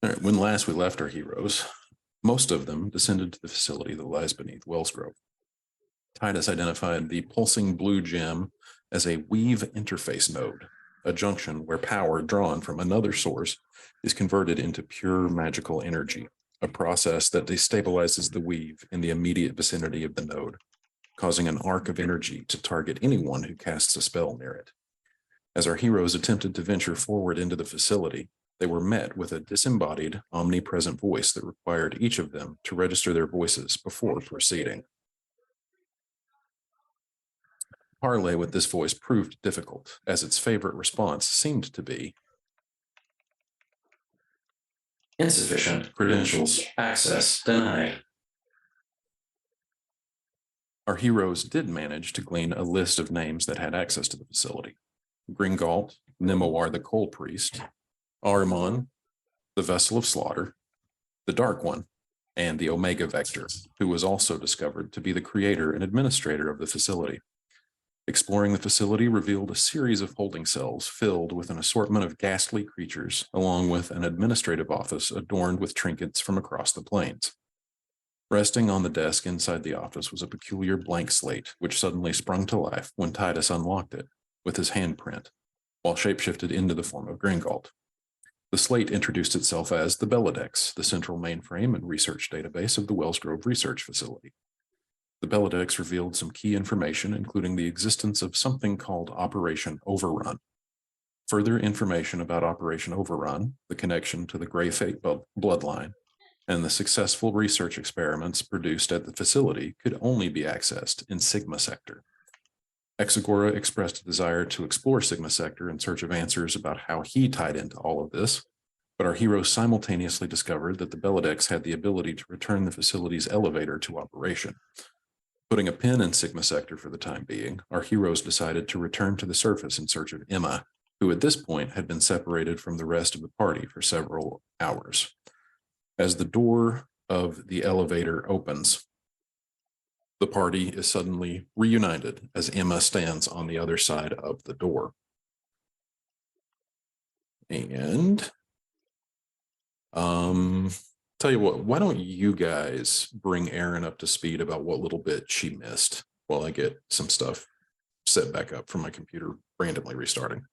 All right, when last we left our heroes, most of them descended to the facility that lies beneath Wellsgrove. Titus identified the pulsing blue gem as a weave interface node, a junction where power drawn from another source is converted into pure magical energy, a process that destabilizes the weave in the immediate vicinity of the node, causing an arc of energy to target anyone who casts a spell near it. As our heroes attempted to venture forward into the facility, they were met with a disembodied, omnipresent voice that required each of them to register their voices before proceeding. Parley with this voice proved difficult, as its favorite response seemed to be insufficient credentials, access denied. Our heroes did manage to glean a list of names that had access to the facility. Gringalt, Nimawar the Cold Priest, Ahriman, the Vessel of Slaughter, the Dark One, and the Omega Vector, who was also discovered to be the creator and administrator of the facility. Exploring the facility revealed a series of holding cells filled with an assortment of ghastly creatures, along with an administrative office adorned with trinkets from across the plains. Resting on the desk inside the office was a peculiar blank slate, which suddenly sprung to life when Titus unlocked it with his handprint, while shapeshifted into the form of Gringalt. The slate introduced itself as the Belladex, the central mainframe and research database of the Wellsgrove Research Facility. The Belladex revealed some key information, including the existence of something called Operation Overrun. Further information about Operation Overrun, the connection to the Grey Fate bloodline, and the successful research experiments produced at the facility could only be accessed in Sigma Sector. Exagora expressed a desire to explore Sigma Sector in search of answers about how he tied into all of this, but our heroes simultaneously discovered that the Belladex had the ability to return the facility's elevator to operation. Putting a pin in Sigma Sector for the time being, our heroes decided to return to the surface in search of Emma, who at this point had been separated from the rest of the party for several hours. As the door of the elevator opens, the party is suddenly reunited as Emma stands on the other side of the door. And tell you what, why don't you guys bring Erin up to speed about what little bit she missed while I get some stuff set back up from my computer randomly restarting.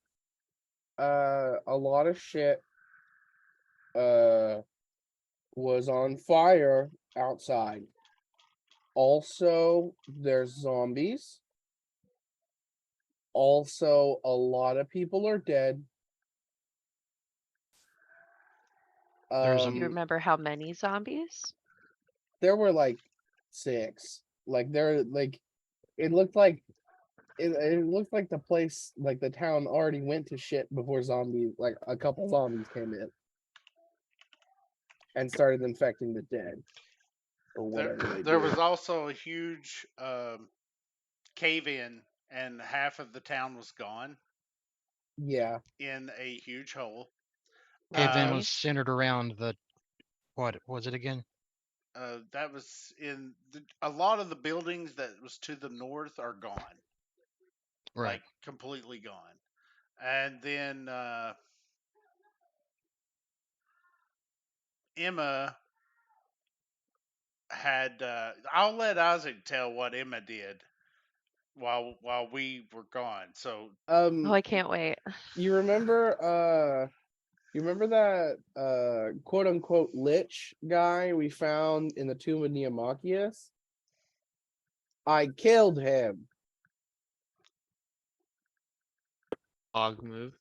A lot of shit was on fire outside. Also, there's zombies. Also, a lot of people are dead. There's Do you remember how many zombies? There were like 6. Like there, like it looked like it looked like the place, like the town, already went to shit before zombies, like a couple zombies came in and started infecting the dead or whatever. There was also a huge cave-in, and half of the town was gone Yeah. in a huge hole. Cave-in was centered around the, what was it again? That was in a lot of the buildings that was to the north are gone, Right. like completely gone. And then Emma had. I'll let Isaac tell what Emma did while we were gone. So Oh, I can't wait. You remember that quote unquote lich guy we found in the tomb of Neomachius? I killed him. Og move.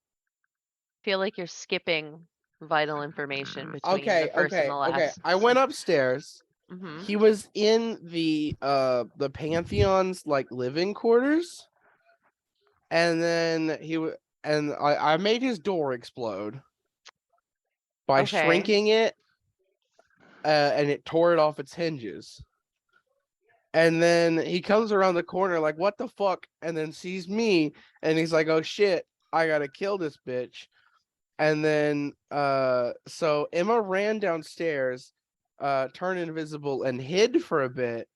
Feel like you're skipping vital information between the first and the last. I went upstairs. Hmm. He was in the Pantheon's like living quarters, and then I made his door explode by shrinking it, and it tore it off its hinges. And then he comes around the corner like, what the fuck? And then sees me, and he's like, oh shit, I gotta kill this bitch. And then so Emma ran downstairs, turned invisible, and hid for a bit.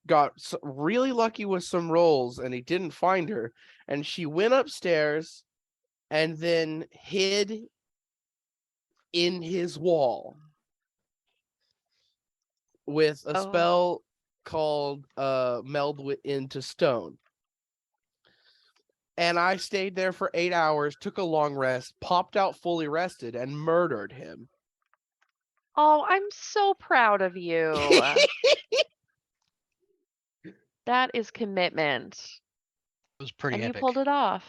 Got really lucky with some rolls, and he didn't find her. And she went upstairs and then hid in his wall with a Oh. spell called meld into stone. And I stayed there for 8 hours, took a long rest, popped out fully rested, and murdered him. Oh, I'm so proud of you. That is commitment. It was pretty And you epic. pulled it off.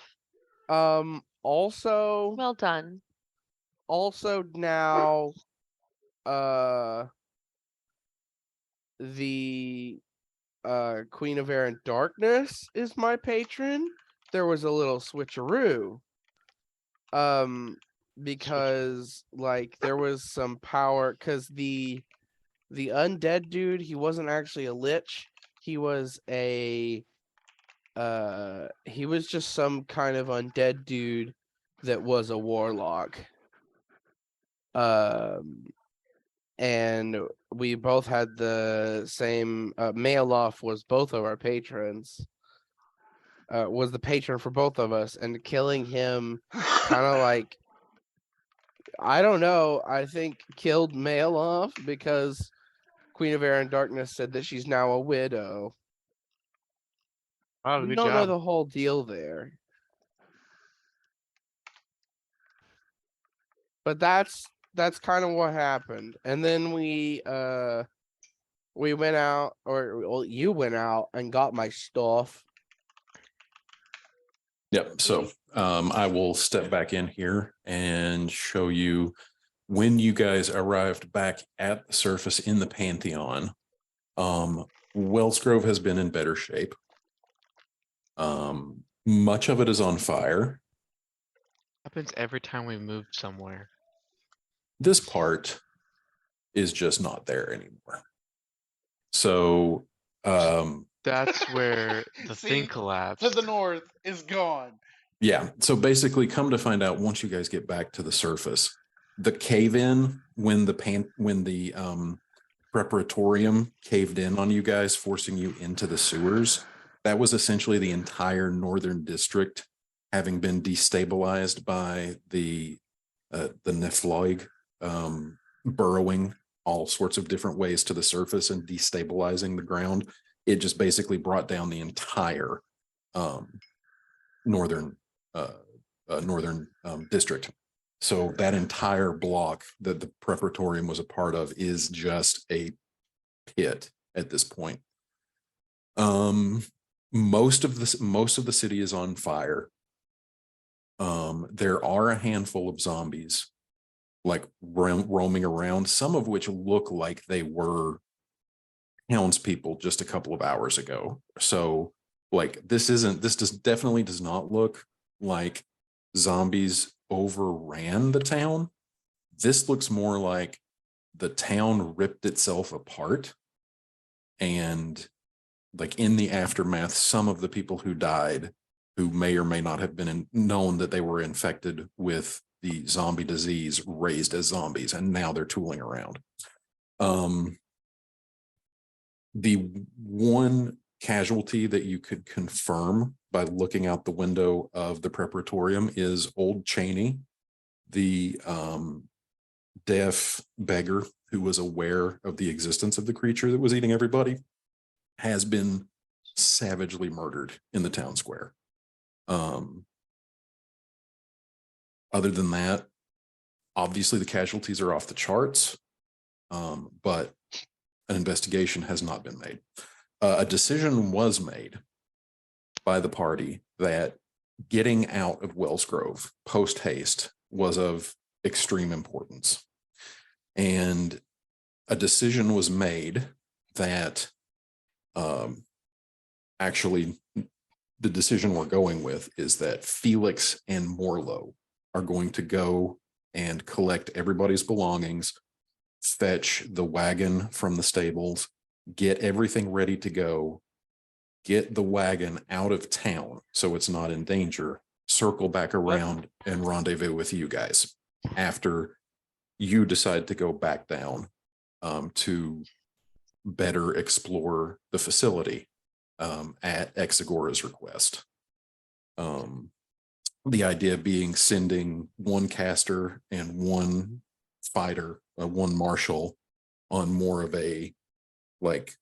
Also, Well done. also now, the Queen of Air and Darkness is my patron. There was a little switcheroo. Because like there was some power because the undead dude, he wasn't actually a lich. He was he was just some kind of undead dude that was a warlock. And we both had the same Maaloff was both of our patrons. Was the patron for both of us, and killing him kind of like, I don't know, I think killed Maaloff because Queen of Air and Darkness said that she's now a widow. Wow, We good don't know job. the whole deal there. But that's kind of what happened. And then we went out, or well, you went out and got my stuff. Yep. So I will step back in here and show you when you guys arrived back at the surface in the Pantheon. Wellsgrove has been in better shape. Much of it is on fire. Happens every time we move somewhere. This part is just not there anymore. So That's where the See, thing collapsed. To the north is gone. yeah, so basically come to find out, once you guys get back to the surface, the cave-in when the preparatorium caved in on you guys, forcing you into the sewers, that was essentially the entire northern district having been destabilized by the Niflog burrowing all sorts of different ways to the surface and destabilizing the ground. It just basically brought down the entire northern district. So that entire block that the preparatorium was a part of is just a pit at this point. Most of the city is on fire. There are a handful of zombies like roaming around, some of which look like they were townspeople just a couple of hours ago. So like this definitely does not look like zombies overran the town. This looks more like the town ripped itself apart, and like in the aftermath, some of the people who died, who may or may not have been known that they were infected with the zombie disease, raised as zombies, and now they're tooling around. The one casualty that you could confirm by looking out the window of the preparatorium is Old Cheney, the deaf beggar who was aware of the existence of the creature that was eating everybody, has been savagely murdered in the town square. Other than that, obviously the casualties are off the charts, but an investigation has not been made. A decision was made by the party that getting out of Wellsgrove post haste was of extreme importance. And a decision was made that actually the decision we're going with is that Felix and Morlow are going to go and collect everybody's belongings, fetch the wagon from the stables, get everything ready to go, get the wagon out of town so it's not in danger, circle back around and rendezvous with you guys after you decide to go back down to better explore the facility at Exagora's request. The idea being sending one caster and one fighter, one marshal on more of a like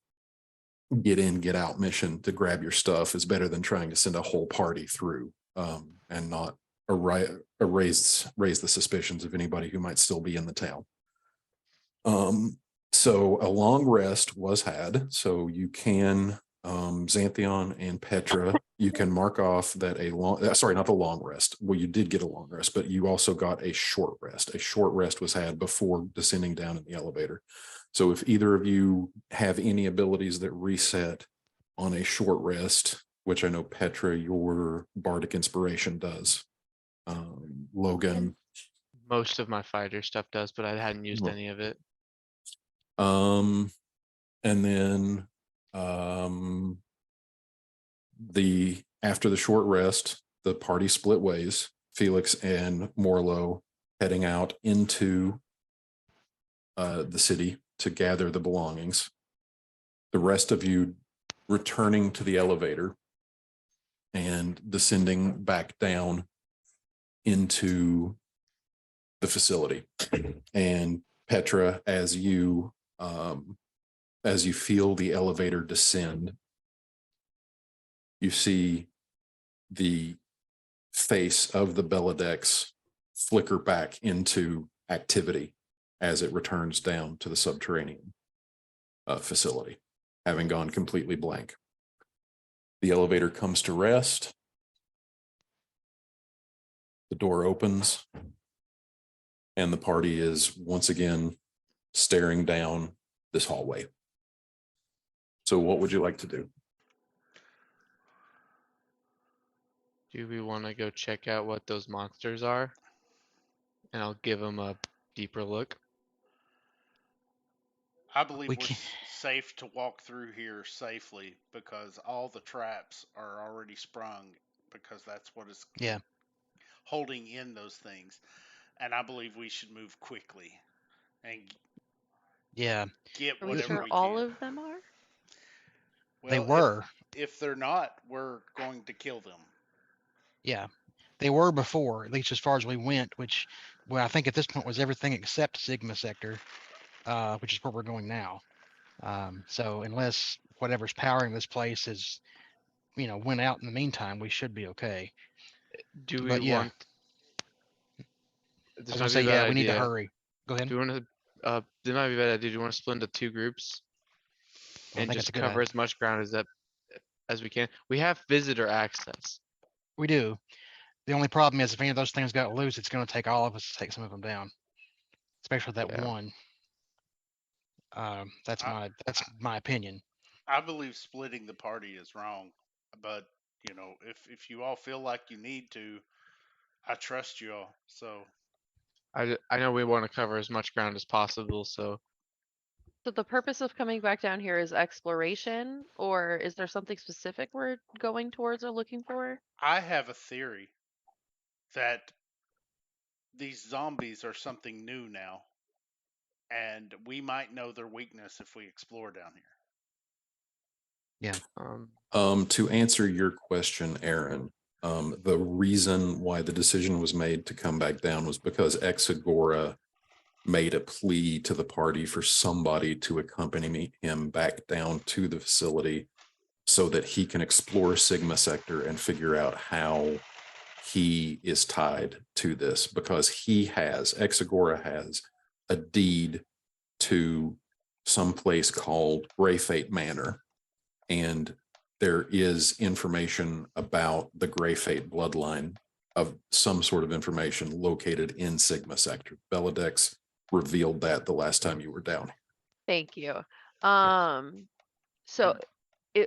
get in, get out mission to grab your stuff is better than trying to send a whole party through and not raise the suspicions of anybody who might still be in the town. So a long rest was had, so you can Xanthion and Petra, you can mark off that not the long rest. Well, you did get a long rest, but you also got a short rest. A short rest was had before descending down in the elevator. So if either of you have any abilities that reset on a short rest, which I know Petra, your bardic inspiration does. Logan. Most of my fighter stuff does, but I hadn't used Well, any of it. And then after the short rest, the party split ways. Felix and Morlo heading out into the city to gather the belongings. The rest of you returning to the elevator and descending back down into the facility. And Petra, as you feel the elevator descend, you see the face of the Belladex flicker back into activity as it returns down to the subterranean facility, having gone completely blank. The elevator comes to rest. The door opens, and the party is once again staring down this hallway. So what would you like to do? Do we want to go check out what those monsters are? And I'll give them a deeper look. I believe We we're can- safe to walk through here safely because all the traps are already sprung because that's what is Yeah. holding in those things. And I believe we should move quickly and Yeah. get Are we whatever sure we all can. of them are? They Well, were. If they're not, we're going to kill them. Yeah. They were before, at least as far as we went, which, well, I think at this point was everything except Sigma Sector, which is where we're going now. So unless whatever's powering this place is, went out in the meantime, we should be okay. Do we But yeah, want? I This was might gonna be say, a bad yeah, we need to idea. hurry. Go ahead. Do we want to? This might be a bad idea. Do you want to split into two groups I and think it's just a good cover idea. as much ground as we can? We have visitor access. We do. The only problem is if any of those things got loose, it's going to take all of us to take some of them down, especially that Yeah. one. That's I- my opinion. I believe splitting the party is wrong, but if you all feel like you need to, I trust you all. So I know we want to cover as much ground as possible, so So the purpose of coming back down here is exploration, or is there something specific we're going towards or looking for? I have a theory that these zombies are something new now, and we might know their weakness if we explore down here. To answer your question, Aaron, the reason why the decision was made to come back down was because Exagora made a plea to the party for somebody to accompany him back down to the facility so that he can explore Sigma Sector and figure out how he is tied to this, because Exagora has a deed to some place called Grey Fate Manor. And there is information about the Grey Fate bloodline of some sort of information located in Sigma Sector. Belladex revealed that the last time you were down. Thank you. So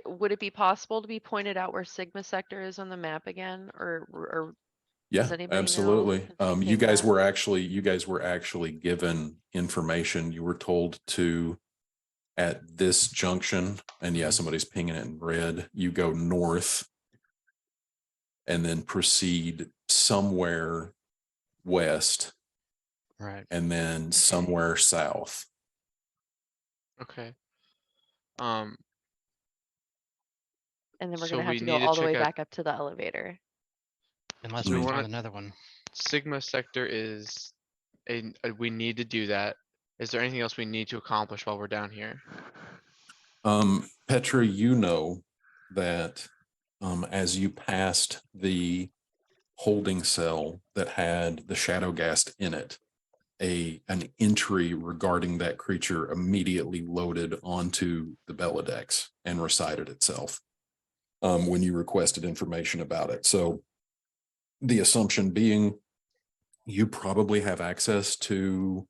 would it be possible to be pointed out where Sigma Sector is on the map again, or Yeah, does anybody know absolutely. if we You ping guys that? were actually given information. You were told to, at this junction, and yeah, somebody's pinging it in red, you go north and then proceed somewhere west Right. and then somewhere south. okay. And then we're So gonna have we to go need to all the way check out- back up to the elevator. Unless Do we we wanna- find another one. Sigma Sector is and we need to do that. Is there anything else we need to accomplish while we're down here? Petra, you know that as you passed the holding cell that had the shadow ghast in it, an entry regarding that creature immediately loaded onto the Belladex and recited itself when you requested information about it. So the assumption being you probably have access to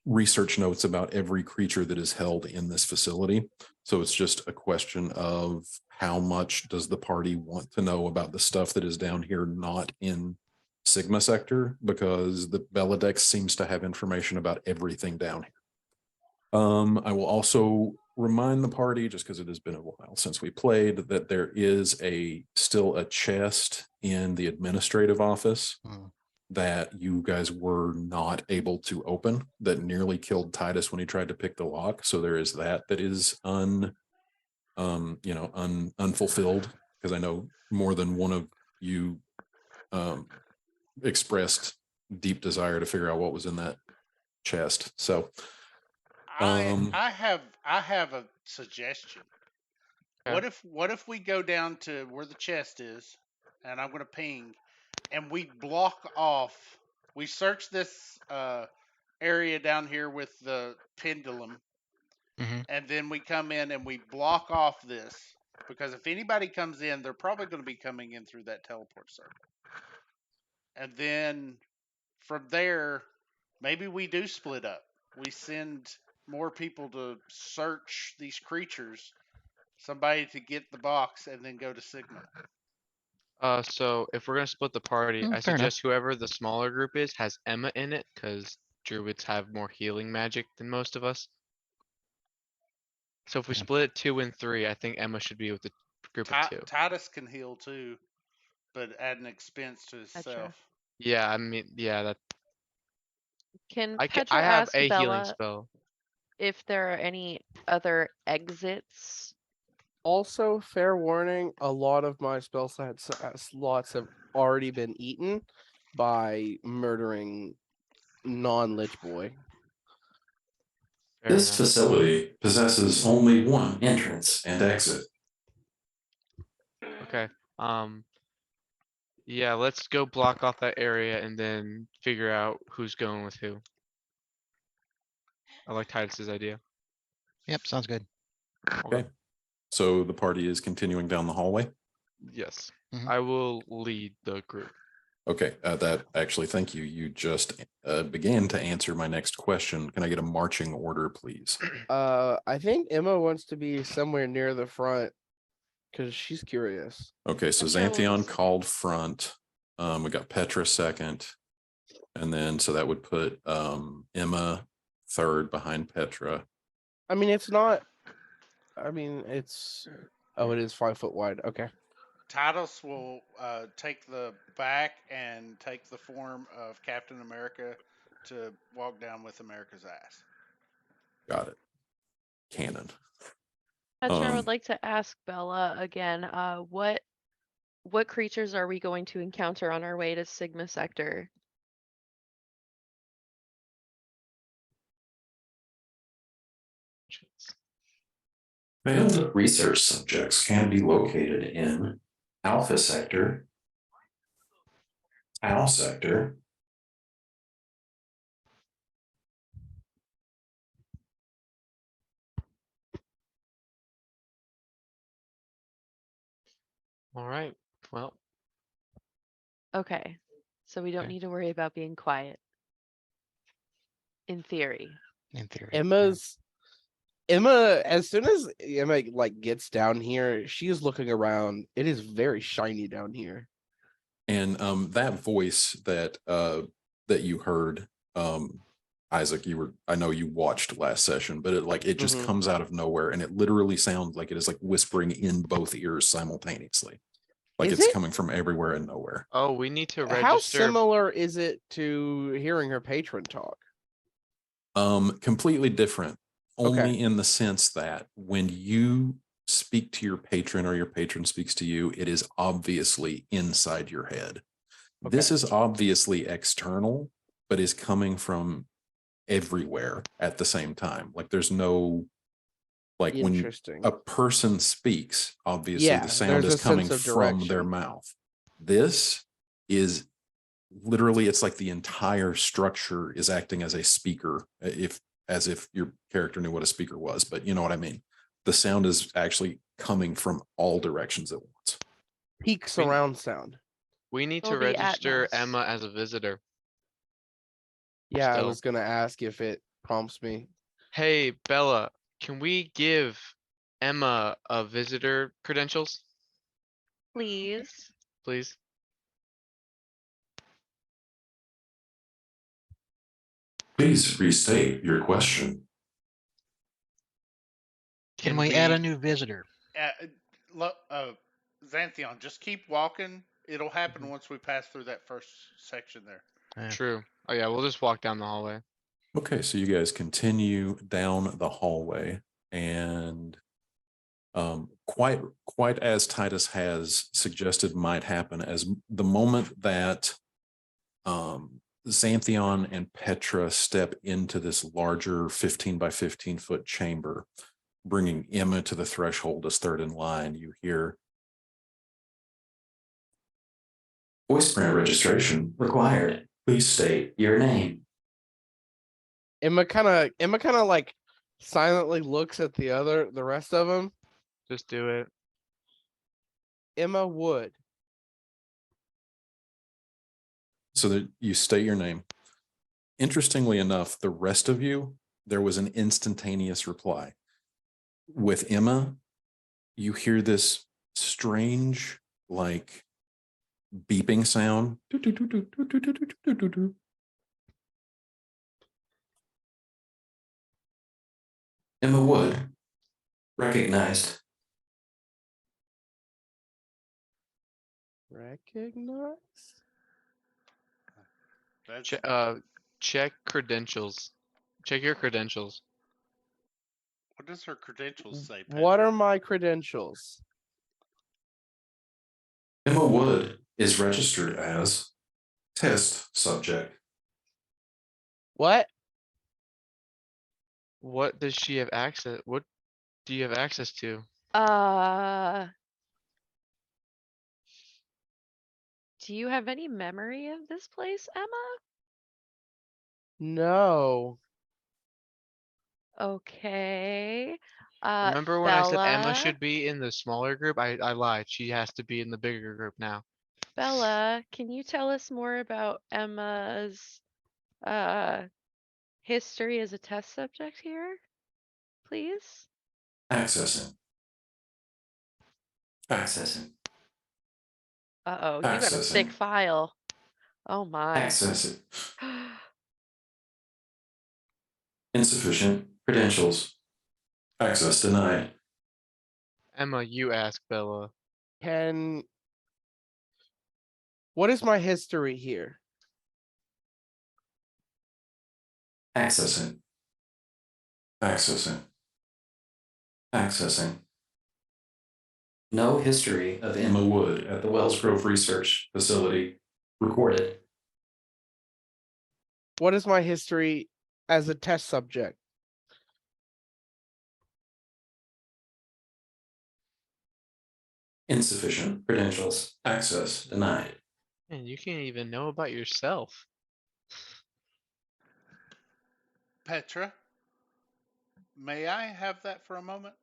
research notes about every creature that is held in this facility. So it's just a question of how much does the party want to know about the stuff that is down here, not in Sigma sector, because the Belladex seems to have information about everything down here. I will also remind the party, just because it has been a while since we played, that there is still a chest in the administrative office that you guys were not able to open, that nearly killed Titus when he tried to pick the lock. So there is that is unfulfilled, because I know more than one of you expressed deep desire to figure out what was in that chest. So I have a suggestion. Okay. What if we go down to where the chest is, and I'm gonna ping, and we block off. We search this area down here with the pendulum, and then we come in and we block off this, because if anybody comes in, they're probably going to be coming in through that teleport circle. And then from there, maybe we do split up. We send more people to search these creatures, somebody to get the box, and then go to Sigma. So if we're gonna split the party, I fair enough. suggest whoever the smaller group is has Emma in it, because druids have more healing magic than most of us. So if we Yeah. split it 2 and 3, I think Emma should be with the group of 2. Titus can heal too, but at an expense to Petra. himself. Yeah, I mean, yeah, that Can I Petra have ask a healing Bella spell. if there are any other exits? Also, fair warning, a lot of my spell slots have already been eaten by murdering non-Lich Boy. Fair this enough. facility possesses only one entrance and exit. Okay. Yeah, let's go block off that area and then figure out who's going with who. I like Titus's idea. Yep, sounds good. Okay. So the party is continuing down the hallway. Yes. Mhm. I will lead the group. Okay, that actually, thank you. You just began to answer my next question. Can I get a marching order, please? I think Emma wants to be somewhere near the front because she's curious. Okay, so Petra Xanthion was- called front. We got Petra second. And then, so that would put Emma third behind Petra. I mean, it's not. I mean, it's. Oh, it is 5 foot wide. Okay. Titus will take the back and take the form of Captain America to walk down with America's ass. Got it. Cannon. Petra, I Um, would like to ask Bella again, what creatures are we going to encounter on our way to Sigma sector? Failed research subjects can be located in Alpha Sector, Tau Sector, All right. Well, Okay, so we don't Okay. need to worry about being quiet. In theory. In theory. yeah. Emma, as soon as Emma like gets down here, she is looking around. It is very shiny down here. and that voice that you heard, Isaac, I know you watched last session, but it just Mhm. comes out of nowhere, and it literally sounds like it is like whispering in both ears simultaneously. Like Is it's it? coming from everywhere and nowhere. oh, we need to How register. similar is it to hearing her patron talk? Completely different, Okay. only in the sense that when you speak to your patron or your patron speaks to you, it is obviously inside your head. This Okay. is obviously external, but is coming from everywhere at the same time. Like there's no, like when Interesting. a person speaks, obviously Yeah, the sound there's is a coming sense of from their direction. mouth. This is literally, it's like the entire structure is acting as a speaker, as if your character knew what a speaker was, but you know what I mean? The sound is actually coming from all directions at once. Peak surround sound. We need to Dolby register Atmos. Emma as a visitor. Yeah, I Still. was gonna ask if it prompts me. Hey, Bella, can we give Emma a visitor credentials, Please. please? Please restate your question. Can we add a new visitor? Xanthion, just keep walking. It'll happen Mm-hmm. once we pass through that first section there. Yeah. True. Oh yeah, we'll just walk down the hallway. Okay, so you guys continue down the hallway and quite as Titus has suggested might happen, as the moment that Xanthion and Petra step into this larger 15 by 15 foot chamber, bringing Emma to the threshold as third in line, you hear voice print registration required. Please state your name. Emma kind of like silently looks at the rest of them. Just do it. Emma Wood. So that you state your name. Interestingly enough, the rest of you, there was an instantaneous reply. With Emma, you hear this strange, like, beeping sound. Emma Wood, recognized. Recognize? That's Check credentials. Check your credentials. what does her credentials say? What Petra? are my credentials? Emma Wood is registered as test subject. What? What does she have access? What do you have access to? Do you have any memory of this place, Emma? No. Okay. Remember when I said Emma Bella, should be in the smaller group? I lied. She has to be in the bigger group now. Bella, can you tell us more about Emma's history as a test subject here, please? Accessing. Accessing. Uh-oh, you got a thick Accessing. file. Oh my. Accessing. Insufficient credentials. Access denied. Emma, you ask Bella. What is my history here? Accessing. Accessing. Accessing. No history of Emma Wood at the Wells Grove Research Facility recorded. What is my history as a test subject? Insufficient credentials. Access denied. Man, you can't even know about yourself. Petra, may I have that for a moment?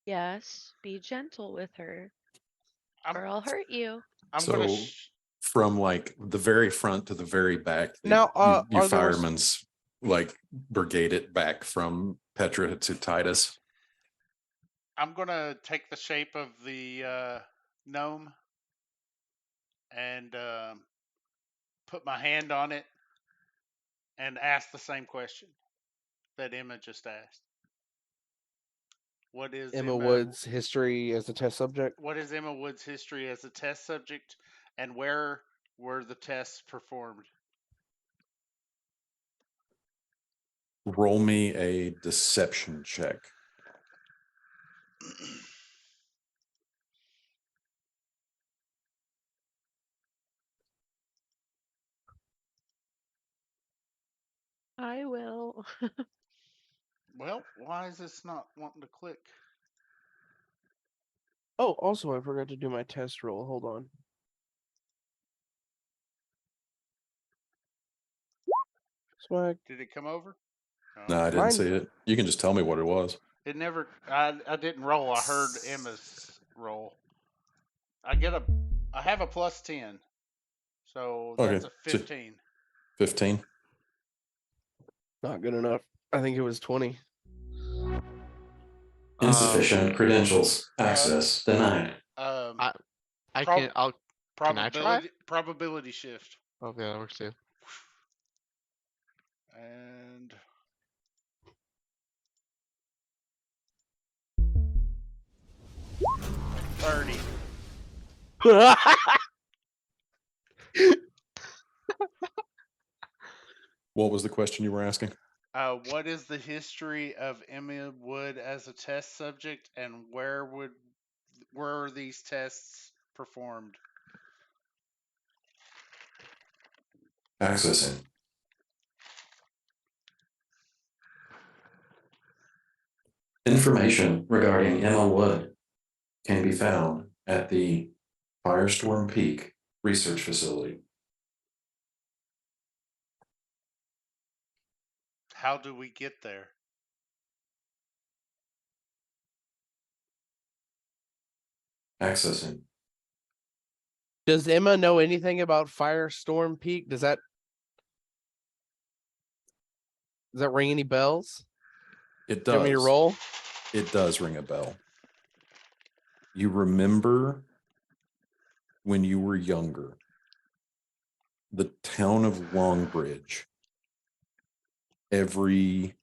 Yes, be gentle with her, I'm or I'll hurt you. I'm gonna. So from like the very front to the very back, Now, you are there firemen's like brigade it back from Petra to Titus. I'm gonna take the shape of the gnome and put my hand on it and ask the same question that Emma just asked. What is Emma Wood's history as a test subject? What is Emma Wood's history as a test subject, and where were the tests performed? Roll me a deception check. I will. Well, why is this not wanting to click? Oh, also I forgot to do my test roll. Hold on. Swag. Did it come over? No, I didn't Mine- see it. You can just tell me what it was. It never. I didn't roll. I heard Emma's roll. I have a +10, so Okay, that's a so- 15. 15. Not good enough. I think it was 20. Insufficient credentials. Access denied. I Prob- can. I'll. Can I try? Probability shift. Okay, that works too. And $30. What was the question you were asking? What is the history of Emma Wood as a test subject, and where are these tests performed? Accessing. Information regarding Emma Wood can be found at the Firestorm Peak Research Facility. How do we get there? Accessing. Does Emma know anything about Firestorm Peak? Does that ring any bells? It Do you want me to does. roll? It does ring a bell. You remember when you were younger, the town of Longbridge, every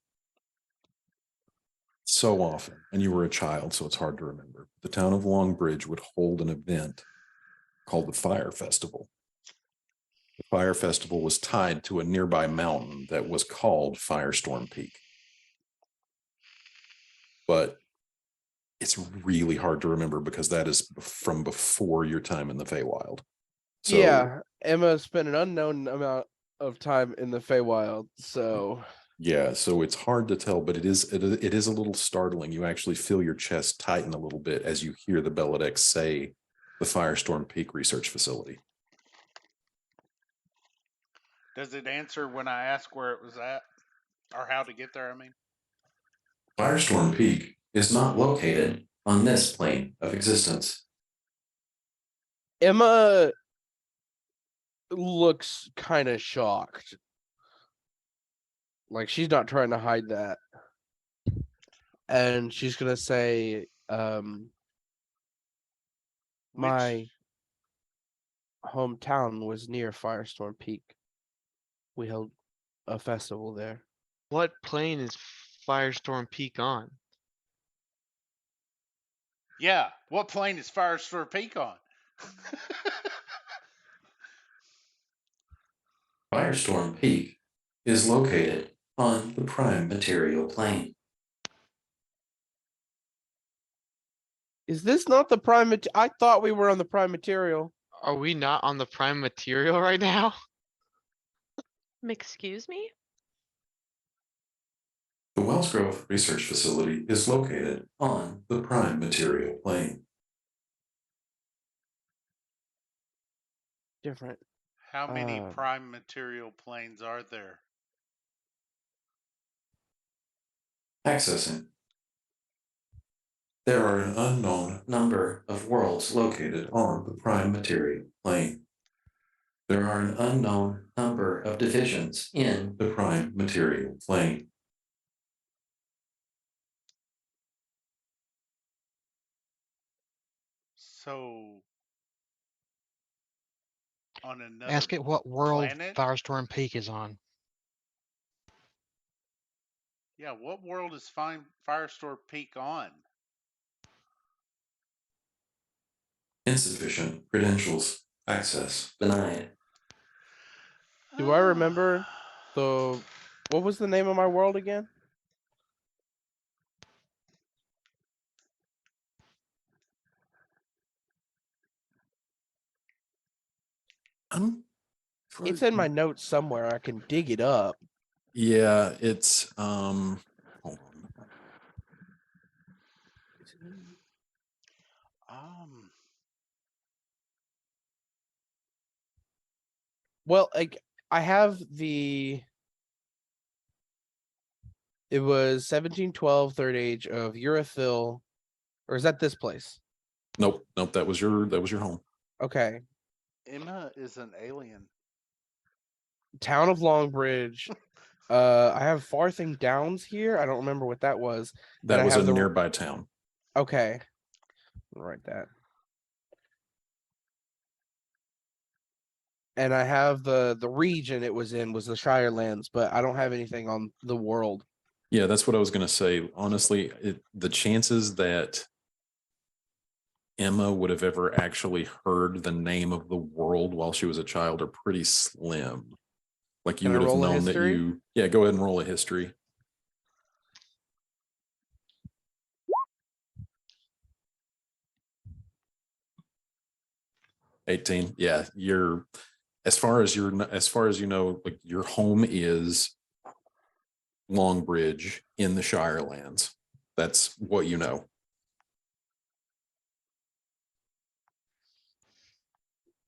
so often, and you were a child, so it's hard to remember, the town of Longbridge would hold an event called the Fire Festival. The Fire Festival was tied to a nearby mountain that was called Firestorm Peak. But it's really hard to remember because that is from before your time in the Feywild. So, Yeah, Emma spent an unknown amount of time in the Feywild, so yeah, so it's hard to tell, but it is a little startling. You actually feel your chest tighten a little bit as you hear the Belodex say the Firestorm Peak Research Facility. Does it answer when I ask where it was at or how to get there? I mean, Firestorm Peak is not located on this plane of existence. Emma looks kind of shocked. Like she's not trying to hide that. And she's gonna say, my hometown was near Firestorm Peak. We held a festival there. What plane is Firestorm Peak on? yeah. What plane is Firestorm Peak on? Firestorm Peak is located on the prime material plane. Is this not the prime? I thought we were on the prime material. Are we not on the prime material right now? Excuse me? The Wellsgrove Research Facility is located on the prime material plane. Different. How many Um, prime material planes are there? Accessing. There are an unknown number of worlds located on the prime material plane. There are an unknown number of divisions in the prime material plane. So, on another Ask it what world planet? Firestorm Peak is on. Yeah, what world is Firestorm Peak on? Insufficient credentials. Access denied. Do I remember what was the name of my world again? It's in my notes somewhere. I can dig it up. Yeah, it's hold on. Um, Well, like I have the. It was 1712 third age of Urethil, or is that this place? Nope, nope, that was your home. Okay, Emma is an alien. town of Longbridge. I have Farthing Downs here. I don't remember what that was. That I was a have the- nearby town. Okay, I'll write that. And I have the region it was in was the Shirelands, but I don't have anything on the world. Yeah, that's what I was gonna say. Honestly, the chances that Emma would have ever actually heard the name of the world while she was a child are pretty slim. Like you Can I would have roll a known that history? you, yeah, go ahead and roll a history. $18. Yeah, you're as far as you know, like your home is Longbridge in the Shirelands. That's what you know.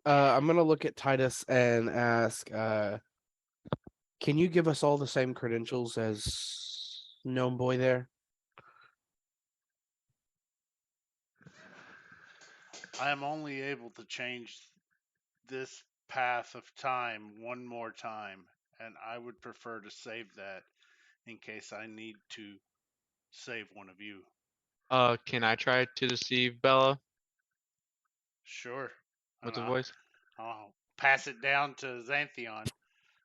I'm gonna look at Titus and ask, can you give us all the same credentials as Gnome Boy there? I am only able to change this path of time one more time, and I would prefer to save that in case I need to save one of you. Can I try to deceive Bella Sure. with And the voice? I'll pass it down to Xanthion.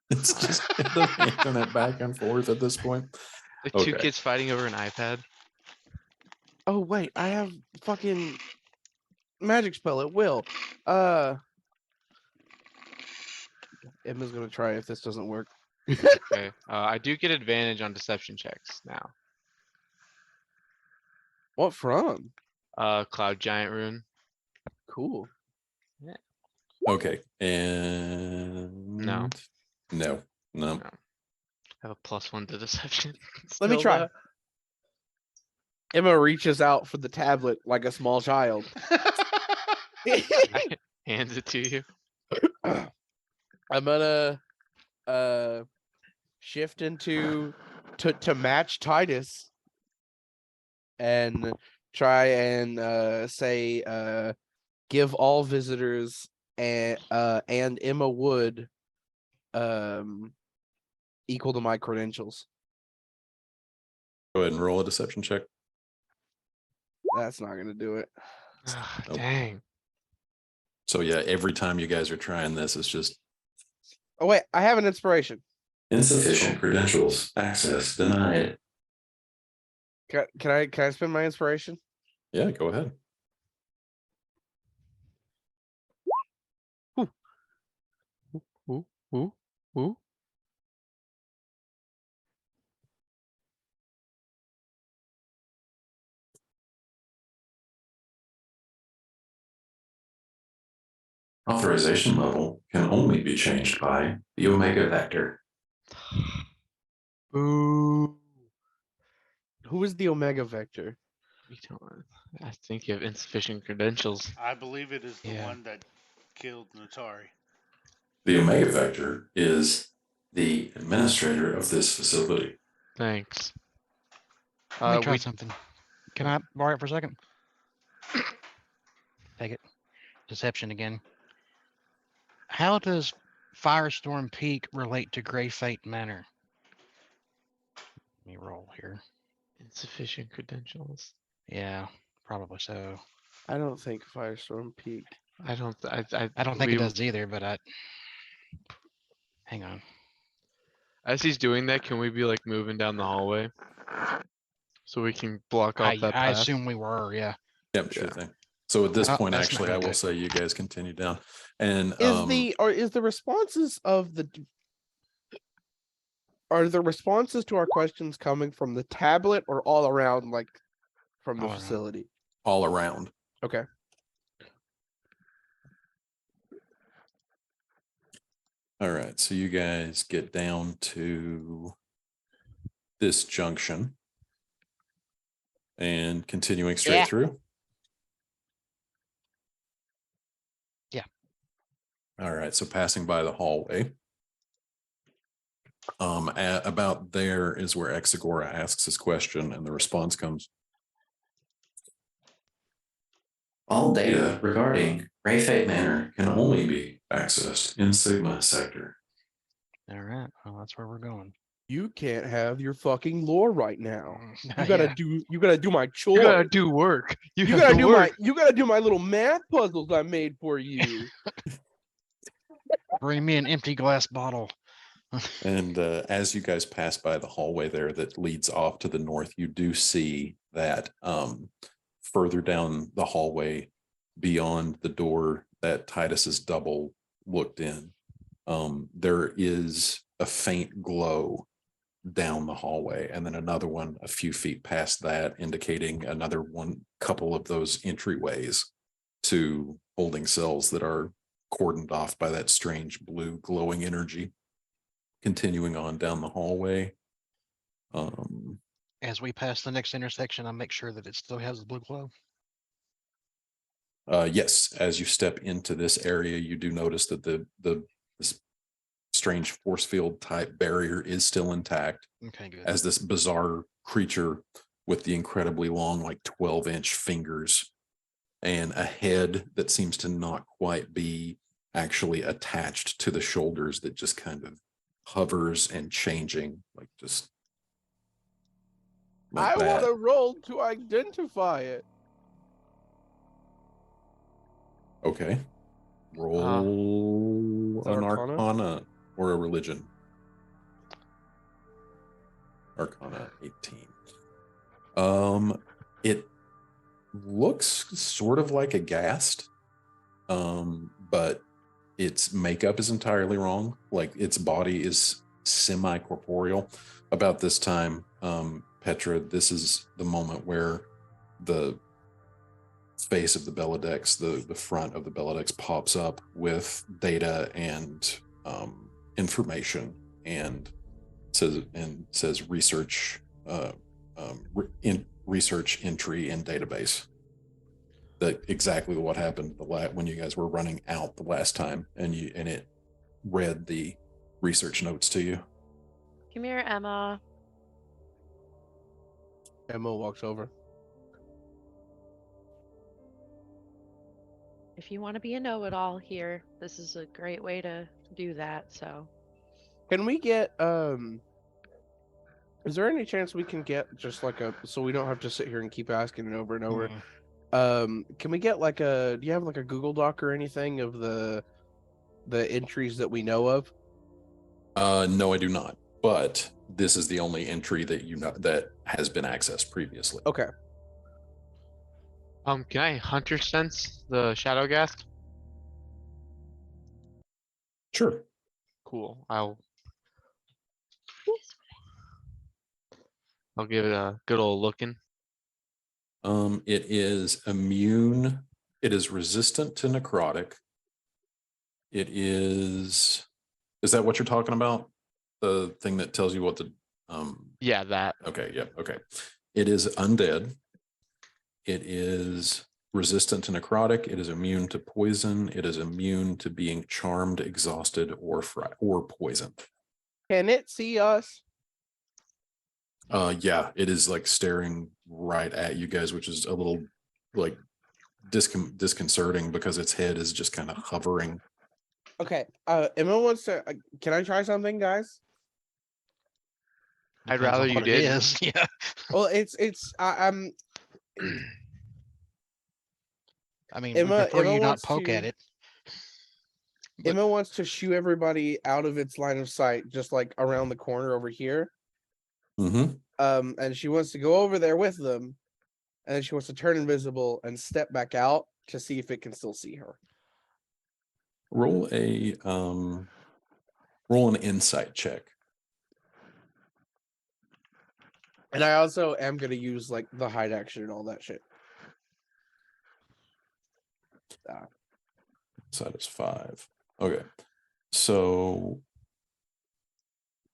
It's just the internet back and forth at this point. Like two Okay. kids fighting over an iPad. Oh wait, I have fucking magic spell at will. Emma's gonna try if this doesn't work. Okay. I do get advantage on deception checks now. What from? Cloud Giant Rune. Cool. Okay. And No. no. I have a +1 to deception. Let me Still, try. Emma reaches out for the tablet like a small child. hands it to you. I'm gonna shift into to match Titus and try and say give all visitors and Emma Wood equal to my credentials. Go ahead and roll a deception check. That's not gonna do it. Ah, Nope. dang. So yeah, every time you guys are trying this, it's just Oh wait, I have an inspiration. insufficient credentials. Access denied. Can I spend my inspiration? Yeah, go ahead. Ooh. Authorization level can only be changed by the Omega Vector. Ooh. Who is the Omega Vector? We don't. I think you have insufficient credentials. I believe it is the Yeah. one that killed Natari. The Omega Vector is the administrator of this facility. Thanks. Let me try We something. Can I borrow it for a second? Take it. Deception again. How does Firestorm Peak relate to Grey Fate Manor? Let me roll here. insufficient credentials. Yeah, probably so. I don't think Firestorm Peak. I don't. I don't think it does either, but hang on. As he's doing that, can we be like moving down the hallway so we can block off that I path? assume we were, yeah. Yep, sure thing. So at this point, That's not actually, I gonna do will it. say you guys continue down. And Is the responses of the are the responses to our questions coming from the tablet or all around, like from the All around. facility? all around. Okay. All right, so you guys get down to this junction and continuing straight Yeah. through. Yeah. All right. So passing by the hallway. About there is where Exagora asks his question, and the response comes. All data regarding Grey Fate Manor can only be accessed in Sigma sector. All right. Well, that's where we're going. You can't have your fucking lore right now. You Yeah. gotta do my chores. You gotta do work. You have gotta to do work. you gotta do my little math puzzles I made for you. Bring me an empty glass bottle. And as you guys pass by the hallway there that leads off to the north, you do see that further down the hallway beyond the door that Titus's double looked in, there is a faint glow down the hallway, and then another one a few feet past that, indicating another couple of those entryways to holding cells that are cordoned off by that strange blue glowing energy. Continuing on down the hallway. As we pass the next intersection, I make sure that it still has the blue glow. Yes, as you step into this area, you do notice that this strange force field type barrier is still intact, Okay, good. as this bizarre creature with the incredibly long, like 12-inch fingers and a head that seems to not quite be actually attached to the shoulders, that just kind of hovers and changing, like just like I that. want to roll to identify it. Okay. Roll Is it an Arcana? Arcana or a religion. Arcana 18. It looks sort of like a ghast, but its makeup is entirely wrong. Like its body is semi-corporeal. About this time, Petra, this is the moment where the face of the Belodex, the front of the Belodex pops up with data and information, and says research research entry in database. That exactly what happened when you guys were running out the last time, and it read the research notes to you. Come here, Emma. Emma walks over. If you want to be a know-it-all here, this is a great way to do that. So, Can we get is there any chance we can get just like so we don't have to sit here and keep asking it over and over? Can we get like do you have like a Google Doc or anything of the entries that we know of? No, I do not. But this is the only entry that you know that has been accessed previously. Okay. Can I hunter sense the shadow ghast? Sure. Cool. I'll give it a good old looking. It is immune. It is resistant to necrotic. It is that what you're talking about? The thing that tells you what the Yeah, that. okay, yeah, okay. It is undead. It is resistant to necrotic. It is immune to poison. It is immune to being charmed, exhausted, or poisoned. Can it see us? Yeah, it is like staring right at you guys, which is a little like disconcerting because its head is just kind of hovering. Okay. Emma wants to. Can I try something, guys? I'd Depends on rather you what it did. is. Yeah. Well, I'm. I mean, Emma- we prefer Emma you not wants poke to- at it. But- Emma wants to shoo everybody out of its line of sight, just like around the corner over here. Mm-hmm. And she wants to go over there with them, and then she wants to turn invisible and step back out to see if it can still see her. Roll an insight check. And I also am gonna use like the hide action and all that shit. Insight is 5. Okay. So,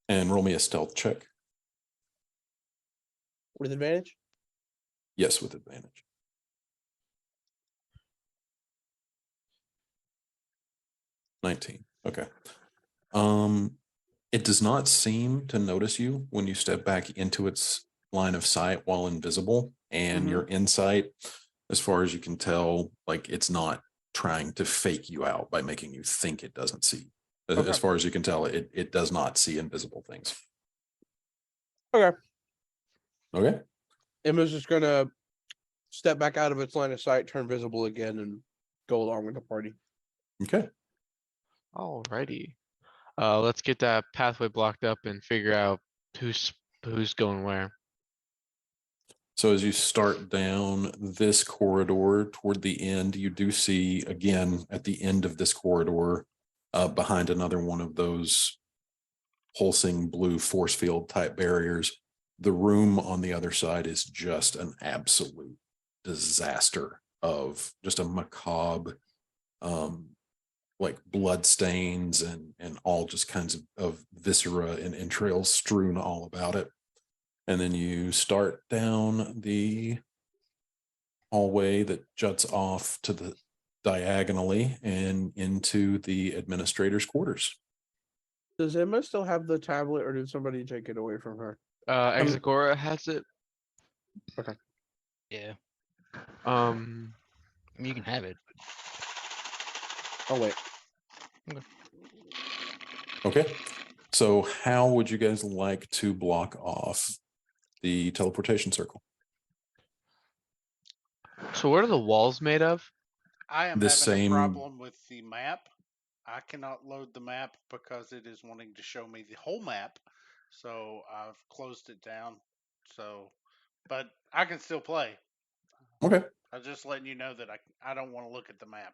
and roll me a stealth check. with advantage. Yes, with advantage. $19. Okay. It does not seem to notice you when you step back into its line of sight while invisible, and your insight, as far as you can tell, like it's not trying to fake you out by making you think it doesn't see. Okay. As far as you can tell, it does not see invisible things. Okay. Okay. Emma's just gonna step back out of its line of sight, turn visible again, and go along with the party. Okay. Alrighty. Let's get that pathway blocked up and figure out who's going where. So as you start down this corridor toward the end, you do see again at the end of this corridor, behind another one of those pulsing blue force field type barriers, the room on the other side is just an absolute disaster of just a macabre, like blood stains and all just kinds of viscera and entrails strewn all about it. And then you start down the hallway that juts off to the diagonally and into the administrator's quarters. Does Emma still have the tablet, or did somebody take it away from her? Exagora has it. Yeah, Um, I mean, you can have it. Oh wait, Okay. So how would you guys like to block off the teleportation circle? so what are the walls made of? I am The having same- a problem with the map. I cannot load the map because it is wanting to show me the whole map. So I've closed it down. So, but I can still play. Okay. I'm just letting you know that I don't want to look at the map.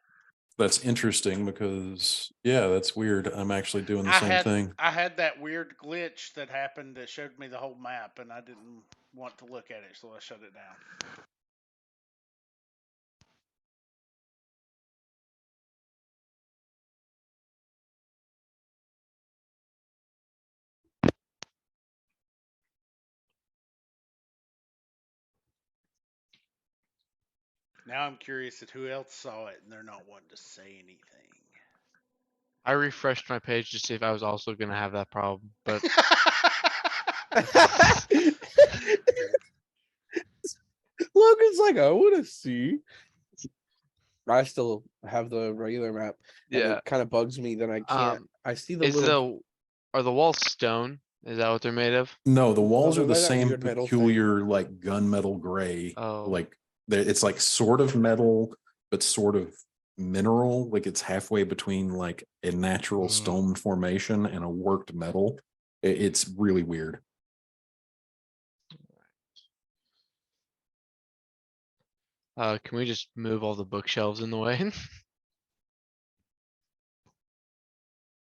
That's interesting because, yeah, that's weird. I'm actually doing the I same had thing. I had that weird glitch that happened that showed me the whole map, and I didn't want to look at it, so I shut it down. Now I'm curious at who else saw it, and they're not wanting to say anything. I refreshed my page to see if I was also gonna have that problem, but Logan's like, I want to see. I still have the regular map. And yeah. it kind of bugs me that I can't. I see the Is little. are the walls stone? Is that what they're made of? No, the walls they're are the like that same weird metal thing. peculiar, like gunmetal gray. Oh. Like it's like sort of metal, but sort of mineral. Like it's halfway between like a natural Mm. stone formation and a worked metal. It's really weird. Can we just move all the bookshelves in the way?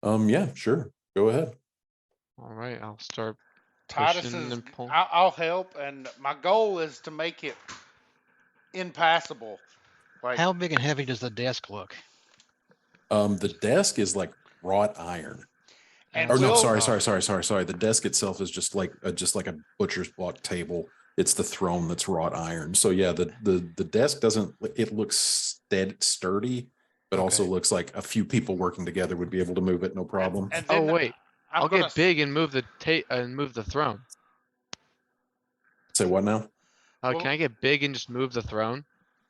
Yeah, sure. Go ahead. Alright, I'll start Titus pushing is. and pull. I'll help, and my goal is to make it impassable. Like How big and heavy does the desk look? The desk is like wrought iron. And Or no, we'll- sorry. The desk itself is just like a butcher's block table. It's the throne that's wrought iron. So yeah, the desk doesn't. It looks sturdy, but also Okay. looks like a few people working together would be able to move it, no problem. And Oh then wait, I'm I'll gonna get big and move the move the throne. Say what now? Well- Can I get big and just move the throne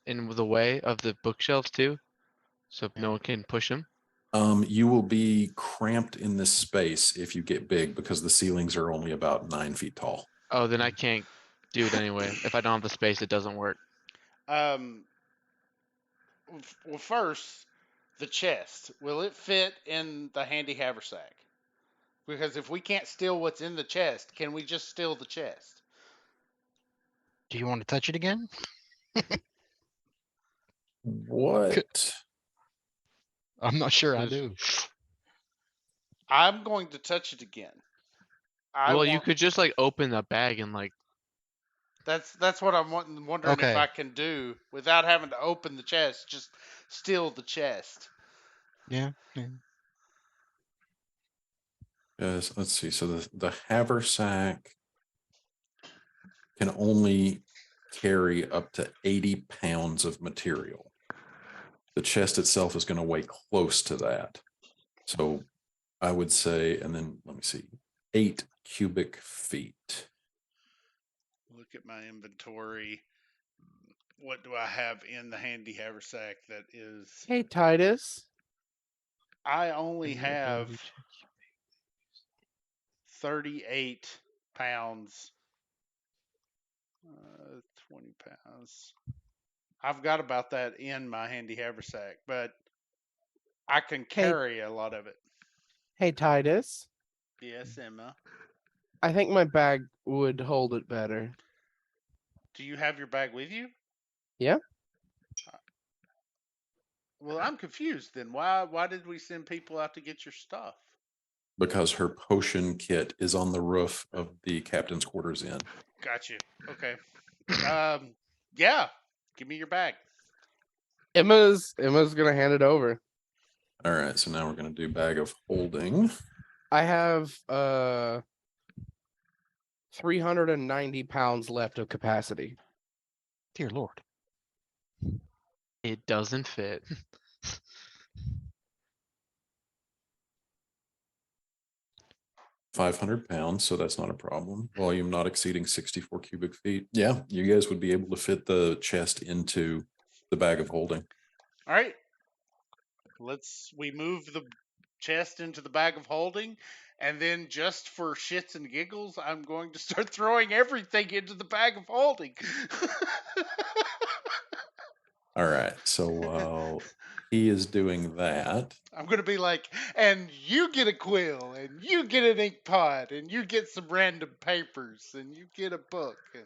in the way of the bookshelves too? So no one can push them? You will be cramped in this space if you get big because the ceilings are only about 9 feet tall. Oh, then I can't do it anyway. If I don't have the space, it doesn't work. Well, first, the chest. Will it fit in the handy haversack? Because if we can't steal what's in the chest, can we just steal the chest? Do you want to touch it again? What? I'm not sure I Who's- do. I'm going to touch it again. Well, you could just like open the bag and like, That's what I'm wondering if Okay. I can do without having to open the chest. Just steal the chest. Yeah. Yes, let's see. So the haversack can only carry up to 80 pounds of material. The chest itself is going to weigh close to that. So I would say, and then let me see, 8 cubic feet. Look at my inventory. What do I have in the handy haversack that is? Hey, Titus. I only And the have ability to- 38 pounds. 20 pounds. I've got about that in my handy haversack, but I can carry a lot of it. Hey, Titus. Yes, Emma. I think my bag would hold it better. Do you have your bag with you? Yeah. Well, I'm confused then. Why did we send people out to get your stuff? Because her potion kit is on the roof of the captain's quarters inn. Got you. Okay. Yeah. Give me your bag. Emma's gonna hand it over. All right, so now we're going to do bag of holding. I have 390 pounds left of capacity. Dear Lord. It doesn't fit. 500 pounds, so that's not a problem. Volume not exceeding 64 cubic feet. Yeah, you guys would be able to fit the chest into the bag of holding. All right. We move the chest into the bag of holding, and then just for shits and giggles, I'm going to start throwing everything into the bag of holding. All right, so while he is doing that, I'm going to be like, and you get a quill, and you get an ink pot, and you get some random papers, and you get a book. And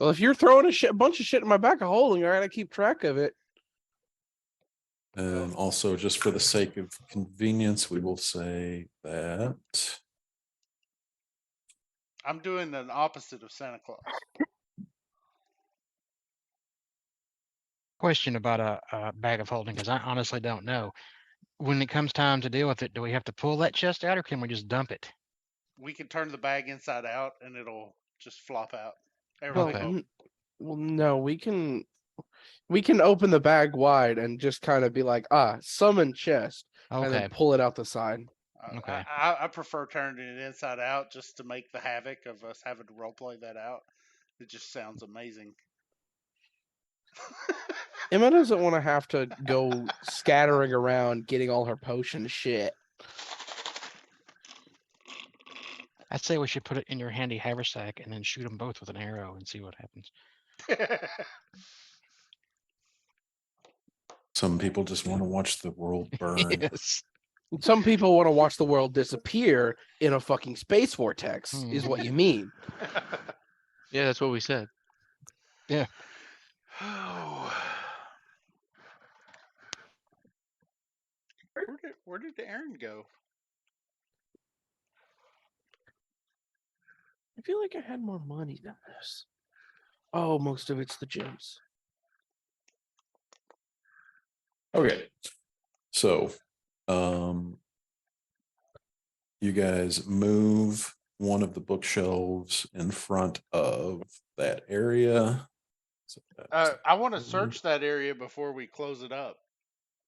Well, if you're throwing a bunch of shit in my bag of holding, all right, I keep track of it. and also just for the sake of convenience, we will say that I'm doing an opposite of Santa Claus. Question about a bag of holding, because I honestly don't know. When it comes time to deal with it, do we have to pull that chest out or can we just dump it? We can turn the bag inside out, and it'll just flop out. Well, Everything. Okay. well, no, we can open the bag wide and just kind of be like, summon chest, and Okay, then pull it out the side. Okay. I prefer turning it inside out just to make the havoc of us having to roleplay that out. It just sounds amazing. Emma doesn't want to have to go scattering around getting all her potion shit. I'd say we should put it in your handy haversack and then shoot them both with an arrow and see what happens. some people just want to watch the world burn. Yes. Some people want to watch the world disappear in a fucking space vortex, is what you mean. Yeah, that's what we said. Oh. Where did Aaron go? I feel like I had more money than this. Oh, most of it's the gems. Okay, so you guys move one of the bookshelves in front of that area. So that's I want to search that area before we close it up.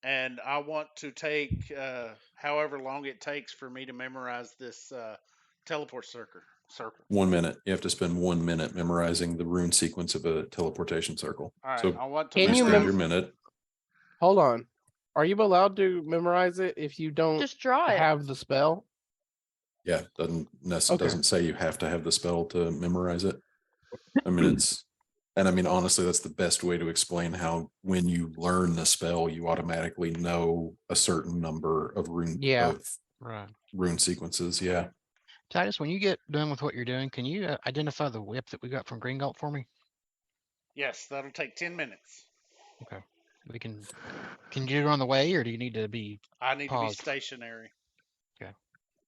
And I want to take however long it takes for me to memorize this teleport circle. 1 minute. You have to spend 1 minute memorizing the rune sequence of a teleportation circle. All right, So I want to Can you spend memorize. your minute. Hold on. Are you allowed to memorize it if you don't Just draw it. have the spell? Yeah, doesn't Okay. doesn't say you have to have the spell to memorize it. I mean, honestly, that's the best way to explain how when you learn the spell, you automatically know a certain number of Yeah. Right. rune sequences. Yeah. Titus, when you get done with what you're doing, can you identify the whip that we got from Green Galt for me? Yes, that'll take 10 minutes. We can you do it on the way or do you need to be I need Paused. to be stationary.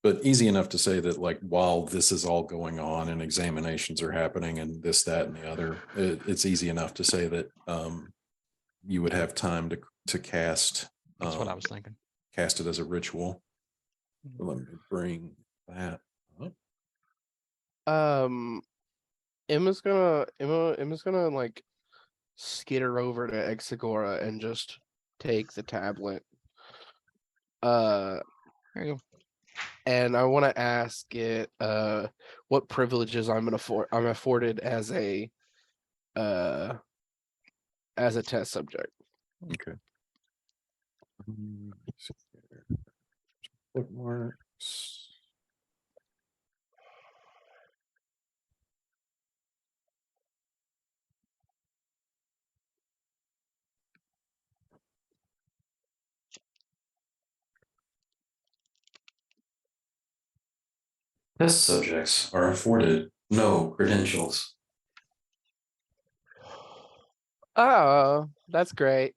But easy enough to say that, like, while this is all going on and examinations are happening and this, that, and the other, it's easy enough to say that you would have time to cast. that's what I was thinking. Cast it as a ritual. Let me bring that up. Emma's gonna like skitter over to Exagora and just take the tablet. There you go. And I want to ask it what privileges I'm afforded uh as a test subject. Okay. Let's see here. Bookmarks. Test subjects are afforded no credentials. Oh, that's great.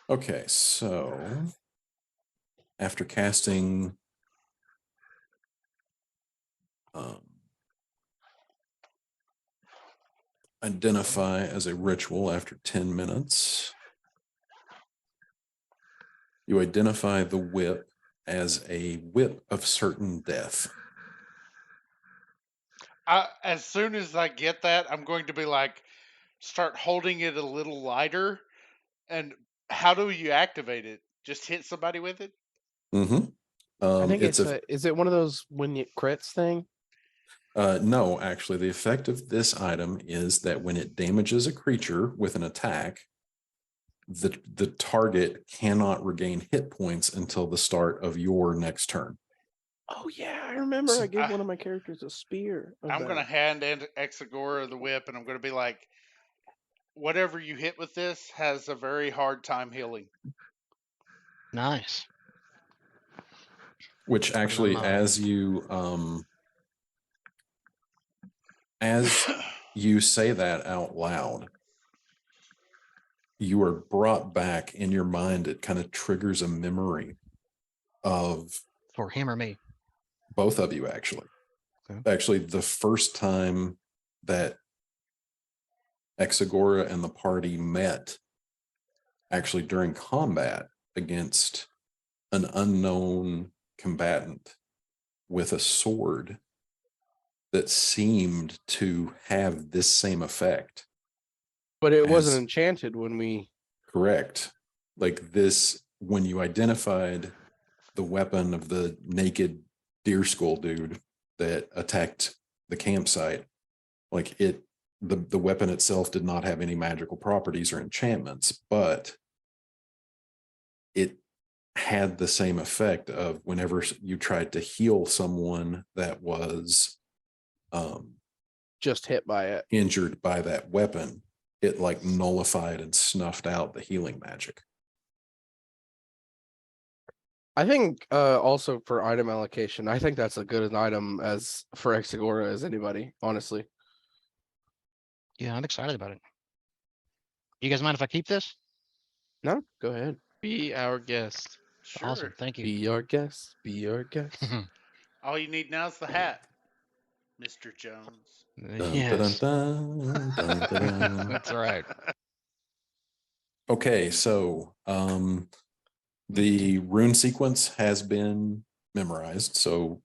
Okay, so after casting identify as a ritual after 10 minutes, you identify the whip as a whip of certain death. As soon as I get that, I'm going to be like, start holding it a little lighter. And how do you activate it? Just hit somebody with it? Mm-hmm. I think it's is it one of those when it crits thing? No, actually, the effect of this item is that when it damages a creature with an attack, the target cannot regain hit points until the start of your next turn. Oh yeah, I remember I gave one of my characters a spear. I'm going to hand Exagora the whip, and I'm going to be like, whatever you hit with this has a very hard time healing. Nice. Which actually, as you say that out loud, you are brought back in your mind. It kind of triggers a memory of For him or me? both of you, actually. Okay. Actually, the first time that Exagora and the party met, actually during combat against an unknown combatant with a sword that seemed to have this same effect. But it as- wasn't enchanted when we. Correct. Like this, when you identified the weapon of the naked deer skull dude that attacked the campsite, like the weapon itself did not have any magical properties or enchantments, but it had the same effect of whenever you tried to heal someone that was Just hit by it. injured by that weapon, it like nullified and snuffed out the healing magic. I think also for item allocation, I think that's a good an item as for Exagora as anybody, honestly. Yeah, I'm excited about it. You guys mind if I keep this? No, go ahead. Be our guest. Sure. Awesome. Thank you. Be our guest. Be our guest. All you need now is the hat, Mr. Jones. Yes, Dun, dun, dun, dun. that's right. Okay, so the rune sequence has been memorized. So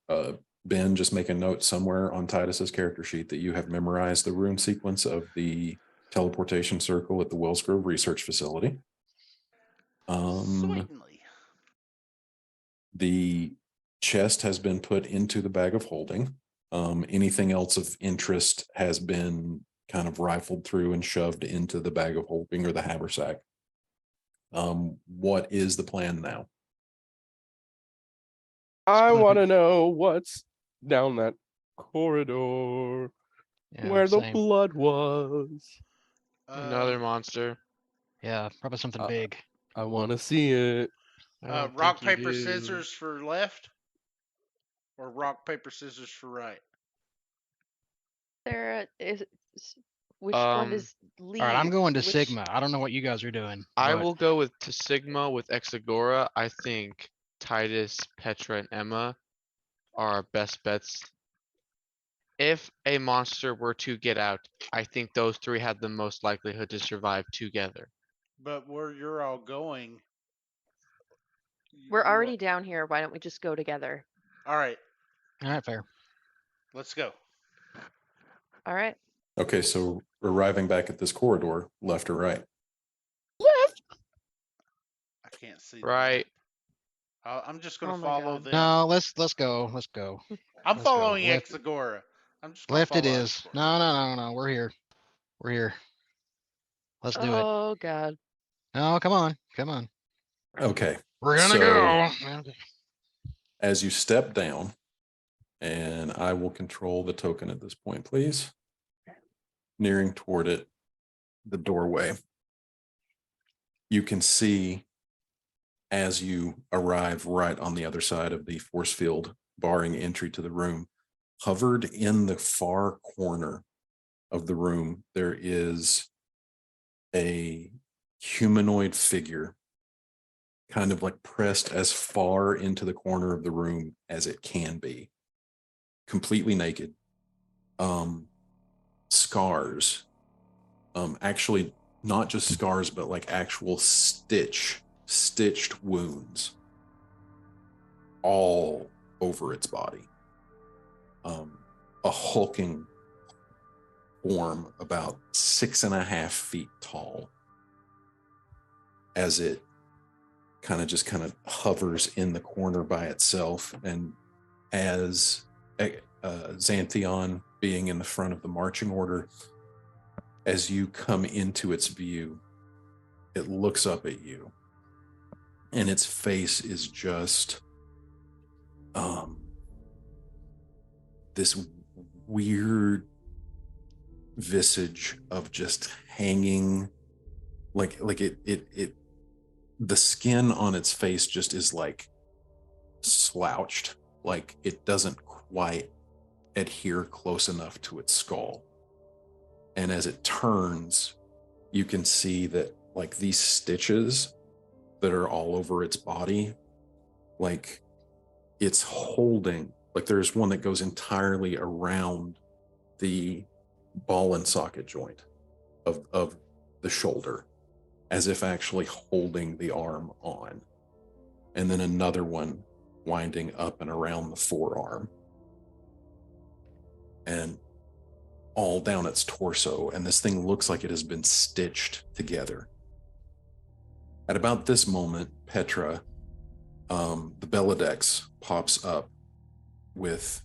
Ben, just make a note somewhere on Titus's character sheet that you have memorized the rune sequence of the teleportation circle at the Wells Grove Research Facility. Certainly. The chest has been put into the bag of holding. Anything else of interest has been kind of rifled through and shoved into the bag of holding or the haversack. What is the plan now? I gonna want be- to know what's down that corridor Yeah, where the same. blood was. Another monster. Yeah, probably something big. I want to see it. I don't rock, think you paper, do. scissors for left, or rock, paper, scissors for right. There is. Which one is lead? All right, I'm going to Which- Sigma. I don't know what you guys are doing. I but will go with to Sigma with Exagora. I think Titus, Petra, and Emma are our best bets. If a monster were to get out, I think those three have the most likelihood to survive together. But where you're all going, We're you all- already down here. Why don't we just go together? all right. All right, fair. Let's go. All right. Okay, so arriving back at this corridor, left or right? I can't see. the Right. map. I'm just gonna Oh my follow God. them. No, let's go. Let's go. I'm let's go. following Left- Exagora. I'm just gonna Left it follow is. Exagora. No. We're here. We're here. Let's do it. Oh God. No, come on. Come on. Okay, We're gonna So- go. as you step down, and I will control the token at this point, please. Nearing toward it, the doorway. You can see as you arrive right on the other side of the force field, barring entry to the room, hovered in the far corner of the room, there is a humanoid figure, kind of like pressed as far into the corner of the room as it can be, completely naked. Scars, actually not just scars, but like actual stitched wounds all over its body. A hulking form about 6.5 feet tall, as it kind of hovers in the corner by itself. And as Xanthion being in the front of the marching order, as you come into its view, it looks up at you, and its face is just this weird visage of just hanging, like it the skin on its face just is like slouched, like it doesn't quite adhere close enough to its skull. And as it turns, you can see that like these stitches that are all over its body, like it's holding, like there's one that goes entirely around the ball and socket joint of the shoulder, as if actually holding the arm on. And then another one winding up and around the forearm. And all down its torso. And this thing looks like it has been stitched together. At about this moment, Petra, the Belladex pops up with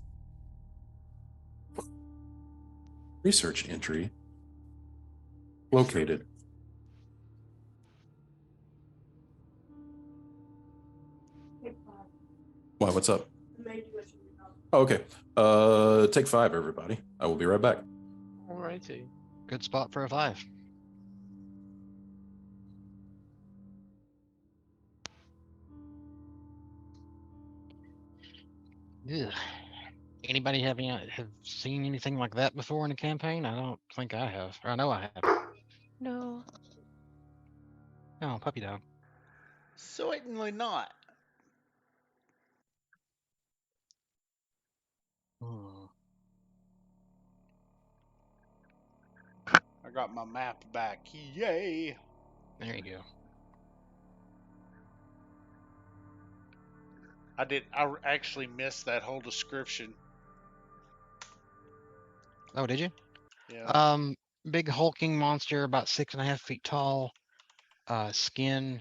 research entry located. Why, what's up? Oh, okay. Take 5, everybody. I will be right back. Alrighty. Good spot for a 5. Ugh. Anybody have seen anything like that before in a campaign? I don't think I have. Or I know I have. No. Oh, puppy dog. Certainly not. Hmm. I got my map back. Yay! There you go. I actually missed that whole description. Oh, did you? Yeah. Big hulking monster, about 6.5 feet tall. Skin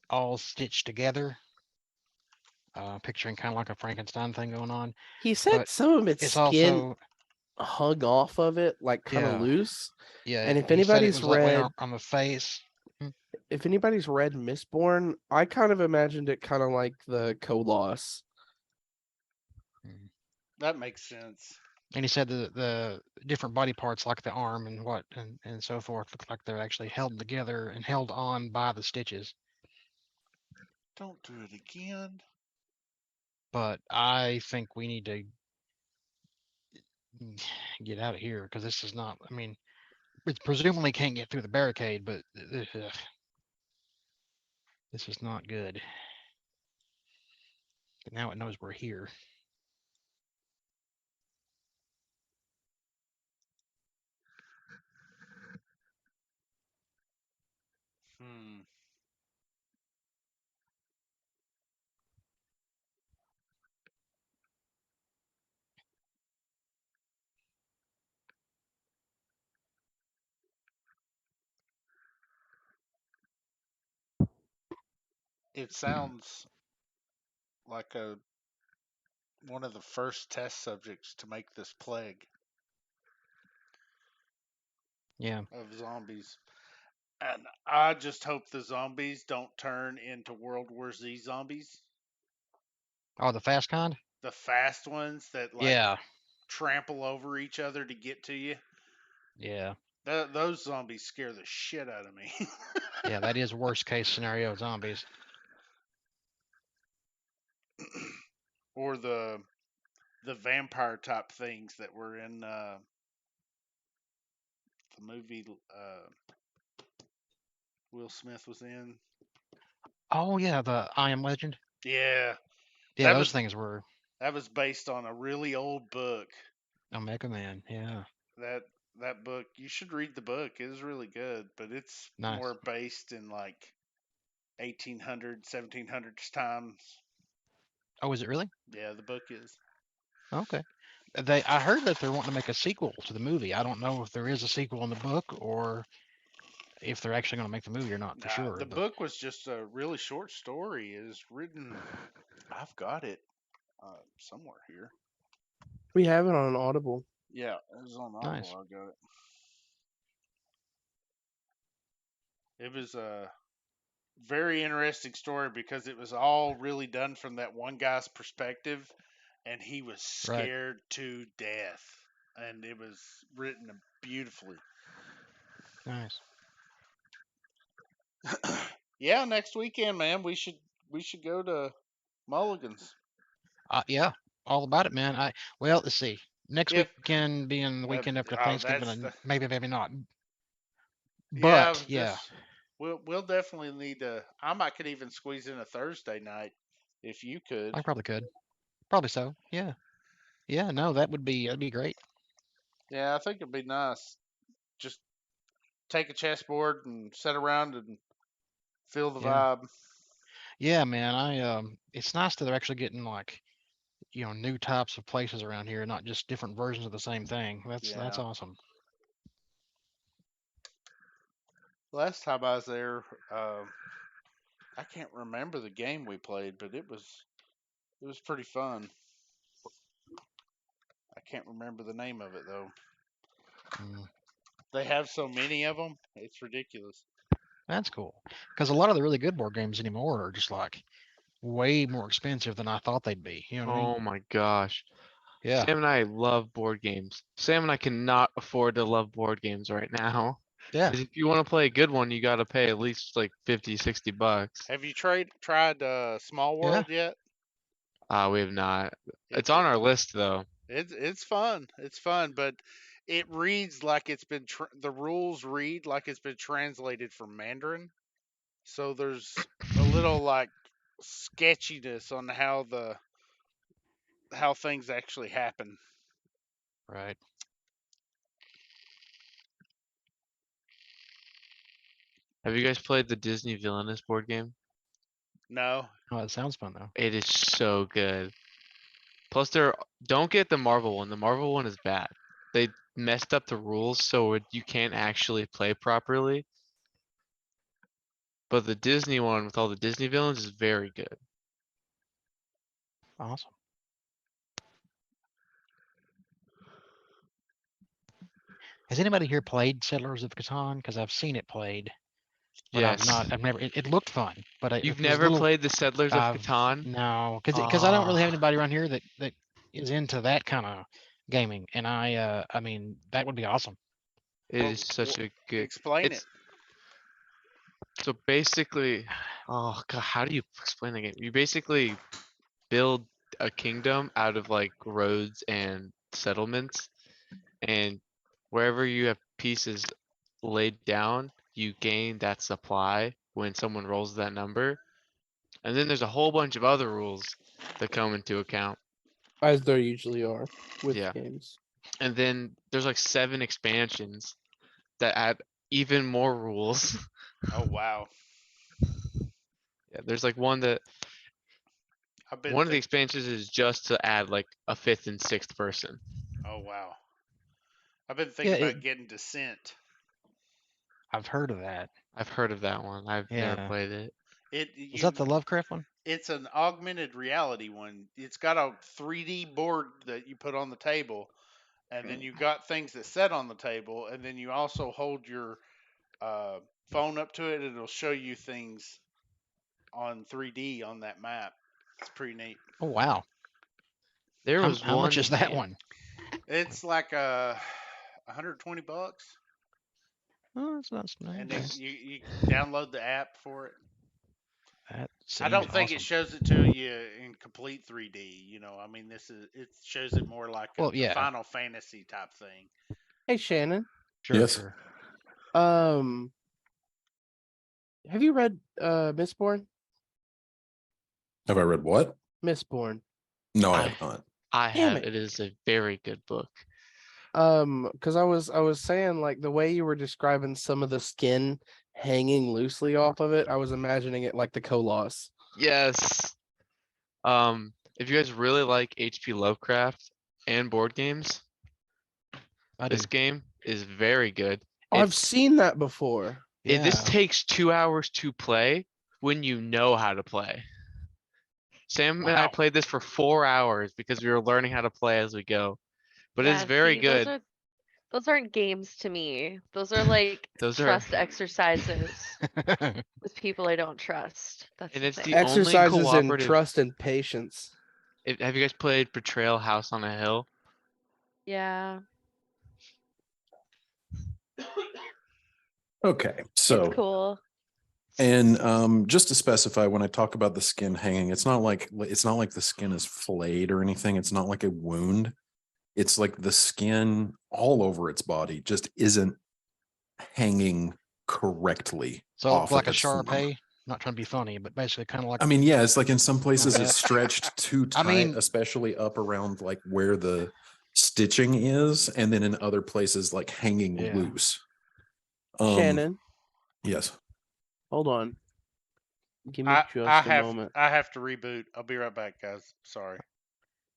all stitched together. Picturing kind of like a Frankenstein thing going on. He said But some of its It's skin also hung off of it, like kind of Yeah. loose. yeah. And if he said it anybody's was that way read, on the face. if anybody's read Mistborn, I kind of imagined it kind of like the Koloss. That makes sense. And he said the different body parts, like the arm and and so forth, look like they're actually held together and held on by the stitches. Don't do it again. But I think we need to get out of here because this is not. I mean, it presumably can't get through the barricade, but this is not good. But now it knows we're here. Hmm. It sounds like one of the first test subjects to make this plague Yeah. of zombies. And I just hope the zombies don't turn into World War Z zombies. Oh, the fast kind? The fast ones that like Yeah. trample over each other to get to you. Yeah. Those zombies scare the shit out of me. Yeah. That is worst case scenario zombies. Or the vampire type things that were in the movie Will Smith was in. Oh yeah, the I Am Legend. Yeah, Yeah, That those was- things were that was based on a really old book. Omega Man. Yeah. That book, you should read the book. It is really good, but it's Nice. more based in like 1800s, 1700s times. Oh, is it really? Yeah, the book is. Okay. I heard that they're wanting to make a sequel to the movie. I don't know if there is a sequel in the book or if they're actually going to make the movie or not for Nah, sure. the but- book was just a really short story. It is written. I've got it somewhere here. We have it on Audible. Yeah, it was on Audible. Nice. I got it. It was a very interesting story because it was all really done from that one guy's perspective, and he was Right. scared to death, and it was written beautifully. Nice. Yeah, next weekend, man, we should go to Mulligan's. Yeah, all about it, man. Well, let's see. Next If- weekend being the weekend after Thanksgiving, that's and the- maybe not. yeah, But yeah, this- we'll definitely need to. I could even squeeze in a Thursday night if you could. I probably could. Probably so. Yeah. Yeah. No, that'd be great. Yeah, I think it'd be nice. Just take a chessboard and sit around and feel the Yeah. vibe. Yeah, man. It's nice that they're actually getting like, new types of places around here, not just different versions of the same thing. That's Yeah. awesome. Last time I was there, I can't remember the game we played, but it was pretty fun. I can't remember the name of it though. Mm, They have so many of them, it's ridiculous. that's cool. Because a lot of the really good board games anymore are just like way more expensive than I thought they'd be. You know what I mean? Oh my gosh. Yeah. Sam and I love board games. Sam and I cannot afford to love board games right now. Yeah. 'Cause if you want to play a good one, you got to pay at least like 50, 60 bucks. Have you tried Small World yet? We have not. It's on our list though. It's fun. It's fun, but it reads like it's been the rules read like it's been translated from Mandarin. So there's a little like sketchiness on how things actually happen. Right. Have you guys played the Disney Villainous board game? No. Oh, it sounds fun though. It is so good. Plus, don't get the Marvel one. The Marvel one is bad. They messed up the rules so you can't actually play properly. But the Disney one with all the Disney villains is very good. Awesome. Has anybody here played Settlers of Catan? Because I've seen it played, but Yes. I've never. It looked fun, but You've it was a never little- played the Settlers of I've- Catan? No, because I don't really have Ah. anybody around here that is into that kind of gaming, and I mean that would be awesome. It Well, is such a good. Explain It's it. so basically, oh god, how do you explain the game? You basically build a kingdom out of like roads and settlements, and wherever you have pieces laid down, you gain that supply when someone rolls that number. And then there's a whole bunch of other rules that come into account. As there usually are with Yeah. games. And then there's like 7 expansions that add even more rules. Oh wow. Yeah, there's like one that I've been one of the think- expansions is just to add like a 5th and 6th person. Oh wow. I've been thinking Yeah, about getting Descent. I've heard of that. I've heard of that one. I've never Yeah. played it. Is that the Lovecraft one? It's an augmented reality one. It's got a 3D board that you put on the table, and then you got things that set on the table, and then you also hold your phone up to it, and it'll show you things on 3D on that map. It's pretty neat. Oh, wow. There How, was how much one is that game- one? It's like $120, Oh, that's not and nice. you download the app for it. That I don't seems think it awesome. shows it to you in complete 3D. You know, I mean, it shows it more like Well, a yeah. Final Fantasy type thing. Hey Shannon. Sure, Yes. sure. Have you read Mistborn? Have I read what? Mistborn. No, I I- have not. I Damn have. it. It is a very good book. Because I was saying like the way you were describing some of the skin hanging loosely off of it, I was imagining it like the Colossus. Yes. If you guys really like HP Lovecraft and board games, I do. this game is very good. I've It's- seen that before. This Yeah. takes 2 hours to play when you know how to play. Sam and I Wow. played this for 4 hours because we were learning how to play as we go. But it's Yeah, very see, good. Those aren't games to me. Those are like Those are- trust exercises with people I don't trust. That's And the it's thing. the only Exercises in cooperative- trust and patience. Have you guys played Betrayal House on a Hill? Yeah, Okay, so. it's cool. And just to specify, when I talk about the skin hanging, it's not like the skin is flayed or anything. It's not like a wound. It's like the skin all over its body just isn't hanging correctly. So off like of a its form. Shar-Pei, not trying to be funny, but basically kind of like I mean, yeah, it's like in some places Okay. it's stretched too I tight, mean- especially up around like where the stitching is, and then in other places like hanging Yeah. loose. Shannon, Yes. hold on. Give me I just a have moment. I have to reboot. I'll be right back, guys. Sorry.